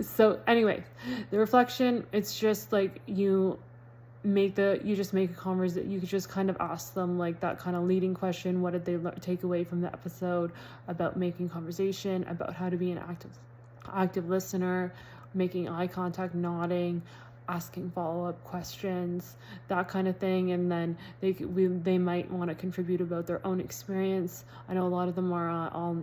So anyway, the reflection, it's just like you just make a conversation. You could just kind of ask them like that kind of leading question. What did they take away from the episode about making conversation, about how to be an active listener, making eye contact, asking follow-up questions, that kind of thing. And then they might want to contribute about their own experience. I know a lot of them are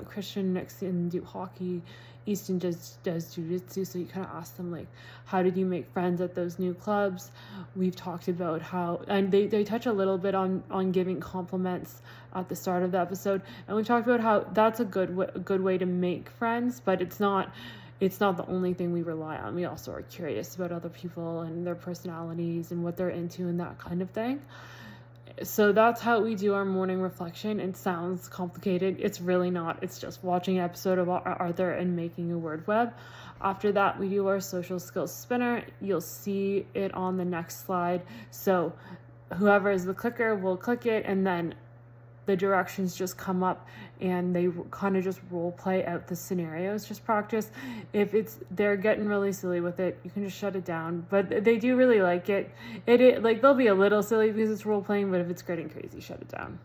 Christian next and do hockey. Easton does jiu-jitsu, so you kind of ask them like, how did you make friends at those new clubs? We've talked about how, and they touch a little bit on giving compliments at the start of the episode, and we talked about how that's a good way to make friends, but it's not the only thing we rely on. We also are curious about other people and their personalities and what they're into and that kind of thing. So that's how we do our morning reflection. It sounds complicated. It's really not. It's just watching an episode of Arthur and making a word web. After that, we do our social skills spinner. You'll see it on the next slide. So whoever is the clicker will click it, and then the directions just come up and they kind of just role play out the scenarios, just practice. If they're getting really silly with it, you can just shut it down. But they do really like it. Like they'll be a little silly because it's role playing, but if it's getting crazy, shut it down.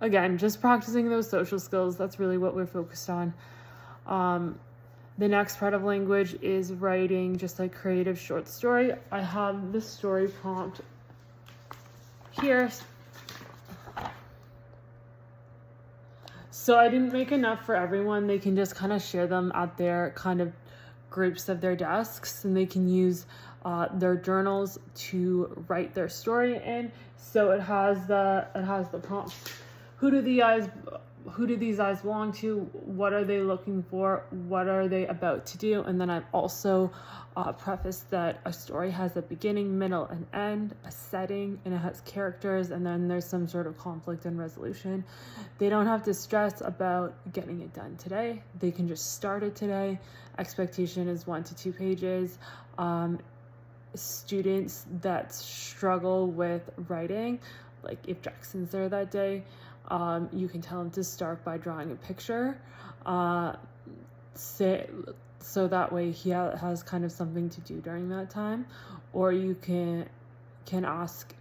Again, just practicing those social skills. That's really what we're focused on. The next part of language is writing just like creative short story. I have this story prompt here. So I didn't make enough for everyone. They can just kind of share them at their kind of groups of their desks, and they can use their journals to write their story in. So it has the prompts. Who do these eyes belong to? What are they looking for? What are they about to do? And then I've also prefaced that a story has a beginning, middle, and end, a setting, and it has characters, and then there's some sort of conflict and resolution. They don't have to stress about getting it done today. They can just start it today. Expectation is 1 to 2 pages. Students that struggle with writing, like if Jackson's there that day, you can tell him to start by drawing a picture. So that way he has kind of something to do during that time. Or you can ask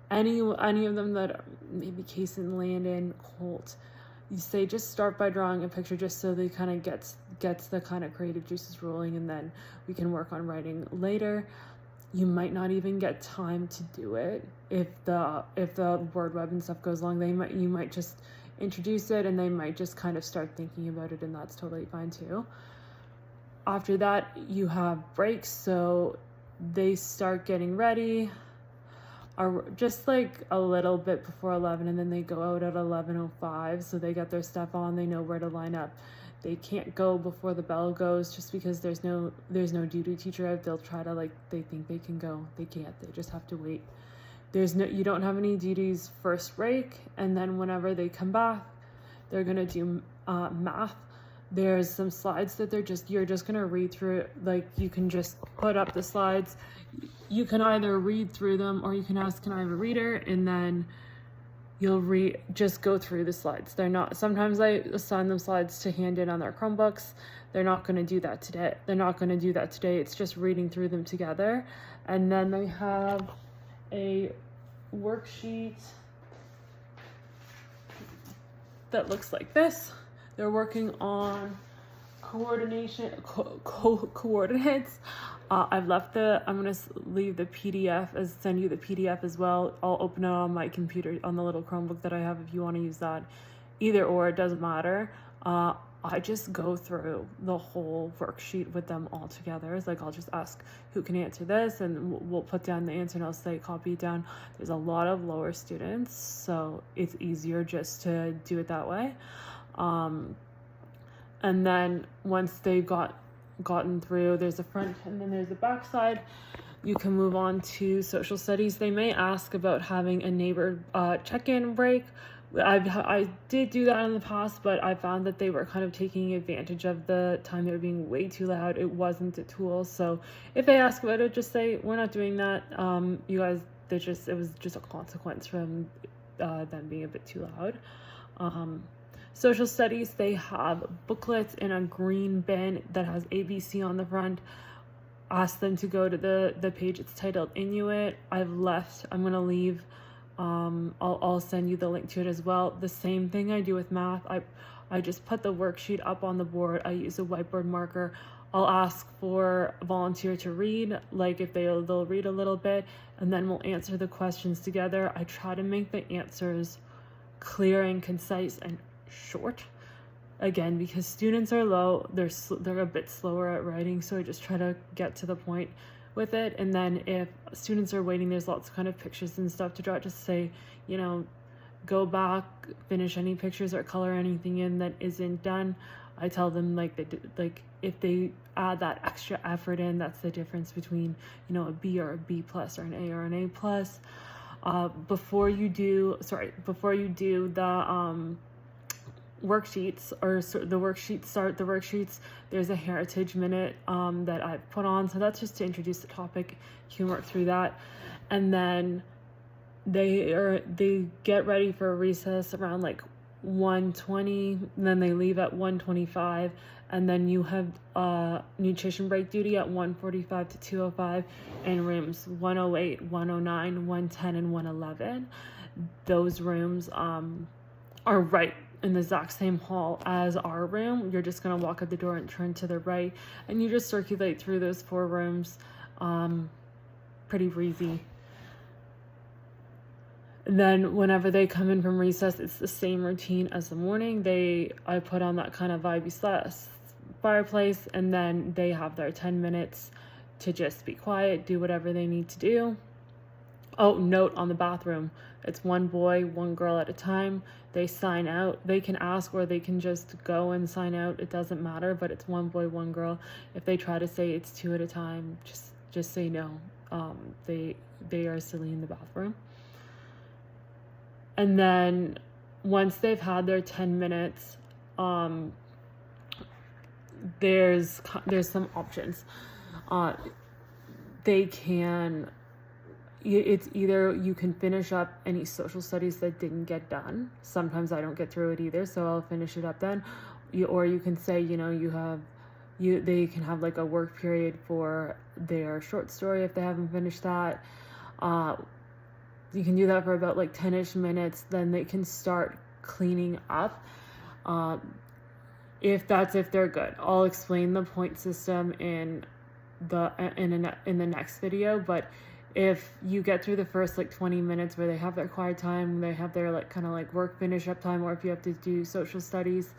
any of them that maybe Case and Landon, Colt, you say just start by drawing a picture, just so they kind of gets the kind of creative juices rolling, and then we can work on writing later. You might not even get time to do it if the word web and stuff goes long. You might just introduce it, and they might just kind of start thinking about it, and that's totally fine too. After that, you have breaks, so they start getting ready, or just like a little bit before 11, and then they go out at 11:05, so they get their stuff on, they know where to line up. They can't go before the bell goes just because there's no duty teacher out. They'll try to, they think they can go. They can't. They just have to wait. You don't have any duties first break, and then whenever they come back, they're gonna do math. There's some slides that you're just gonna read through. Like, you can just put up the slides. You can either read through them, or you can ask, can I have a reader? And then you'll just go through the slides. Sometimes I assign them slides to hand in on their Chromebooks. They're not going to do that today. It's just reading through them together. And then they have a worksheet that looks like this. They're working on coordinates. I'm going to leave the PDF, send you the PDF as well. I'll open it on my computer on the little Chromebook that I have if you want to use that. Either or, it doesn't matter. I just go through the whole worksheet with them all together. It's like, I'll just ask who can answer this, and we'll put down the answer, and I'll say copy it down. There's a lot of lower students, so it's easier just to do it that way. And then once they've gotten through, there's a front and then there's a back side. You can move on to social studies. They may ask about having a neighbor check-in break. I did do that in the past, but I found that they were kind of taking advantage of the time. They were being way too loud. It wasn't a tool. So if they ask about it, just say, we're not doing that. You guys, it was just a consequence from them being a bit too loud. Social studies, they have booklets in a green bin that has ABC on the front. Ask them to go to the page. It's titled Inuit. I'm going to leave, I'll send you the link to it as well. The same thing I do with math. I just put the worksheet up on the board. I use a whiteboard marker. I'll ask for a volunteer to read, like if they'll read a little bit, and then we'll answer the questions together. I try to make the answers clear and concise and short. Again, because students are low, they're a bit slower at writing, so I just try to get to the point with it. And then if students are waiting, there's lots of kind of pictures and stuff to draw. Just say, go back, finish any pictures or color anything in that isn't done. I tell them if they add that extra effort in, that's the difference between a B or a B plus or an A or an A plus. Before you do the worksheets, or the worksheets, there's a heritage minute that I've put on, so that's just to introduce the topic. You can work through that, and then they get ready for a recess around 1:20, and then they leave at 1:25, and then you have nutrition break duty at 1:45 to 2:05 in rooms 108, 109, 110, and 111. Those rooms are right in the exact same hall as our room. You're just going to walk out the door and turn to the right, and you just circulate through those 4 rooms. Pretty breezy. And then whenever they come in from recess, it's the same routine as the morning. I put on that kind of vibey fireplace, and then they have their 10 minutes to just be quiet, do whatever they need to do. Oh, note on the bathroom, it's 1 boy, 1 girl at a time. They sign out. They can ask, or they can just go and sign out. It doesn't matter, but it's 1 boy, 1 girl. If they try to say it's 2 at a time, just say no. They are silly in the bathroom. And then once they've had their 10 minutes, there's some options. It's either you can finish up any social studies that didn't get done. Sometimes I don't get through it either, so I'll finish it up then. Or you can say, they can have a work period for their short story if they haven't finished that. You can do that for about 10-ish minutes. Then they can start cleaning up. If they're good. I'll explain the point system in the next video, but if you get through the first 20 minutes where they have their quiet time, they have their work finish up time, or if you have to do social studies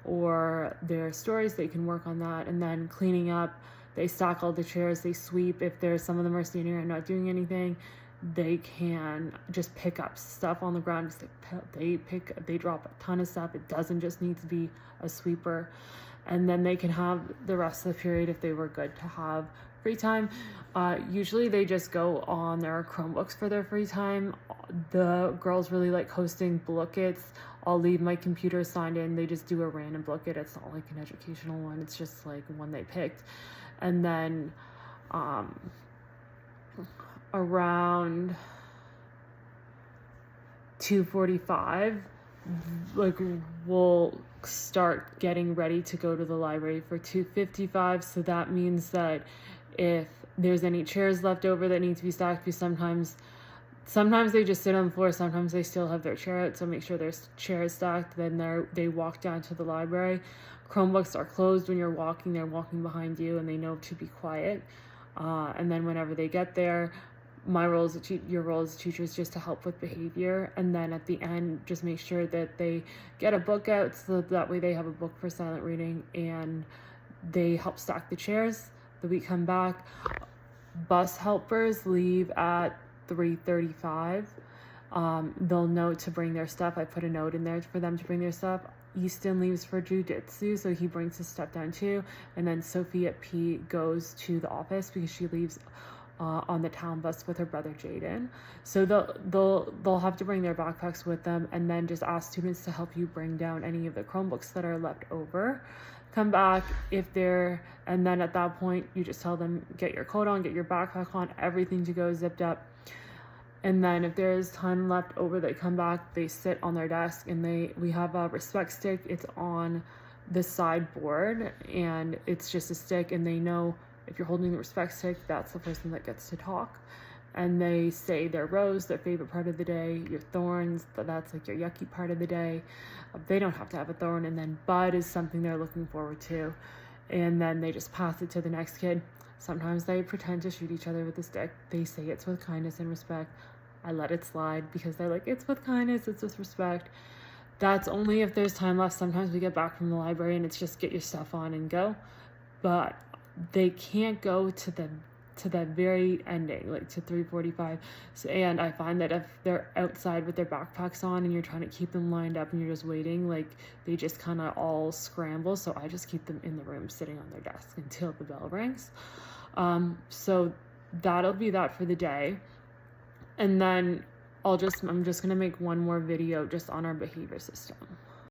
or their stories, they can work on that. And then cleaning up, they stack all the chairs, they sweep. If some of them are standing and not doing anything, they can just pick up stuff on the ground. They drop a ton of stuff. It doesn't just need to be a sweeper. And then they can have the rest of the period, if they were good to have free time. Usually they just go on their Chromebooks for their free time. The girls really like hosting Bookits. I'll leave my computer signed in. They just do a random Bookit. It's not an educational one. It's just one they picked. And then around 2:45, we'll start getting ready to go to the library for 2:55. So that means that if there's any chairs left over that need to be stacked, because sometimes they just sit on the floor, sometimes they still have their chair out, so make sure there's chairs stacked. Then they walk down to the library. Chromebooks are closed when you're walking. They're walking behind you, and they know to be quiet. And then whenever they get there, your role as a teacher is just to help with behavior. And then at the end, just make sure that they get a book out, so that way they have a book for silent reading, and they help stack the chairs. Then we come back. Bus helpers leave at 3:35. They'll know to bring their stuff. I put a note in there for them to bring their stuff. Easton leaves for jujitsu, so he brings his stuff down too. And then Sophie at P goes to the office because she leaves on the town bus with her brother Jaden. So they'll have to bring their backpacks with them, and then just ask students to help you bring down any of the Chromebooks that are left over. Come back and then at that point you just tell them, get your coat on, get your backpack on, everything to go zipped up. And then if there's time left over, they come back, they sit on their desk, and we have a respect stick. It's on the sideboard, and it's just a stick, and they know if you're holding the respect stick, that's the person that gets to talk. And they say their rose, their favorite part of the day, your thorns, that's like your yucky part of the day. They don't have to have a thorn. And then bud is something they're looking forward to. And then they just pass it to the next kid. Sometimes they pretend to shoot each other with a stick. They say it's with kindness and respect. I let it slide because they're like, it's with kindness, it's with respect. That's only if there's time left. Sometimes we get back from the library and it's just get your stuff on and go. But they can't go to the very ending, like to 3:45. So, and I find that if they're outside with their backpacks on and you're trying to keep them lined up and you're just waiting, like they just kind of all scramble. So I just keep them in the room sitting on their desk until the bell rings. So that'll be that for the day. And then I'm just going to make one more video just on our behavior system.